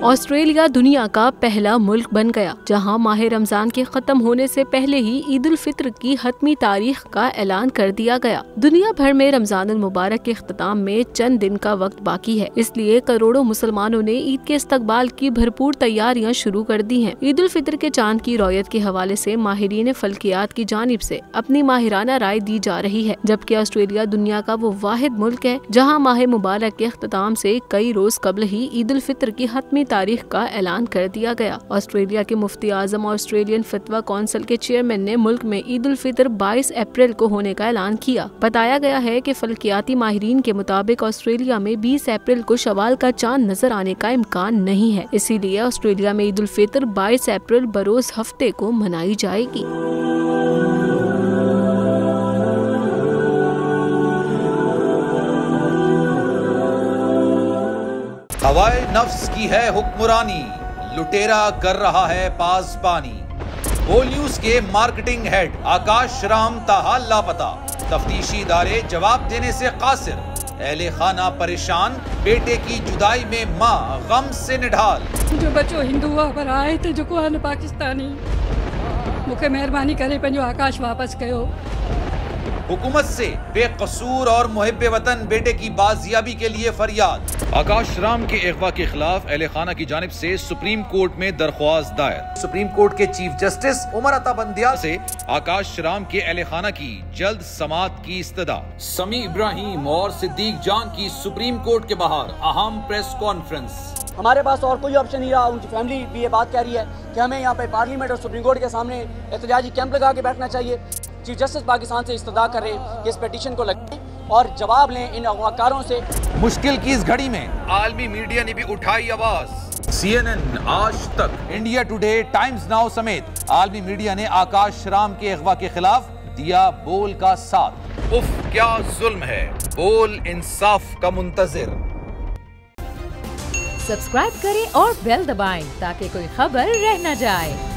Australia दुनिया का पहला मुल्क बन गया जहां माह रमजान के खत्म होने से पहले ही ईद उल फित्र की हतमी तारीख का ऐलान कर दिया गया। दुनिया भर में रमजान उल मुबारक के इख्तिताम में चंद दिन का वक्त बाकी है, इसलिए करोड़ों मुसलमानों ने ईद के इस्तकबाल की भरपूर तैयारियां शुरू कर दी हैं। ईद उल फित्र के चांद की रौयत के हवाले से माहिरीन फल्कियात की जानिब से अपनी माहिराना राय दी जा रही है, जबकि ऑस्ट्रेलिया दुनिया का वो वाहिद मुल्क है जहाँ माह मुबारक के इख्तिताम से कई रोज कबल ही ईद उल फित्र की हतमी तारीख का ऐलान कर दिया गया। ऑस्ट्रेलिया के मुफ्ती आजम और ऑस्ट्रेलियन फतवा काउंसिल के चेयरमैन ने मुल्क में ईद उल फित्र 22 अप्रैल को होने का ऐलान किया। बताया गया है कि फल्कियाती माहिरीन के मुताबिक ऑस्ट्रेलिया में 20 अप्रैल को शवाल का चांद नजर आने का इम्कान नहीं है, इसीलिए ऑस्ट्रेलिया में ईद उल फित्र 22 अप्रैल बरोज हफ्ते को मनाई जाएगी। हवाए नफ्स की है हुक्मरानी, लुटेरा कर रहा है पासबानी। बोल न्यूज के मार्केटिंग हेड आकाश राम ताहा लापता, तफ्तीशी इदारे जवाब देने से कासिर। अहले खाना परेशान, बेटे की जुदाई में माँ गम से निढाल। जो बच्चो हिंदू पर आए थे जो को पाकिस्तानी, मुझे मेहरबानी करे पंहिंजो आकाश वापस कयो। हुकूमत से बेकसूर और मुहिब्बे वतन बेटे की बाजियाबी के लिए फरियाद। आकाश राम के अगवा के खिलाफ अहले खाना की जानिब से सुप्रीम कोर्ट में दरख्वास्त दायर। सुप्रीम कोर्ट के चीफ जस्टिस उमर अता बंदियाल से आकाश राम के अहले खाना की जल्द समाअत की इस्तदा। समी इब्राहिम और सिद्दीक जान की सुप्रीम कोर्ट के बाहर अहम प्रेस कॉन्फ्रेंस। हमारे पास और कोई ऑप्शन नहीं रहा। उनकी फैमिली भी ये बात कह रही है कि हमें यहाँ पे पार्लियामेंट और सुप्रीम कोर्ट के सामने एहतजाजी कैंप लगा के बैठना चाहिए। चीफ जस्टिस पाकिस्तान से इस्तदा कर रहे हैं कि इस पिटीशन को लगाएं और जवाब लें इन अगवाकारों से। मुश्किल की इस घड़ी में आलमी मीडिया ने भी उठाई आवाज। CNN, आज तक, इंडिया टुडे, टाइम्स नाउ समेत आलमी मीडिया ने आकाश राम के अगवा के खिलाफ दिया बोल का साथ। उफ क्या जुल्म है, बोल इंसाफ का मुंतजिर। सब्सक्राइब करें और बेल दबाएं ताकि कोई खबर रह न जाए।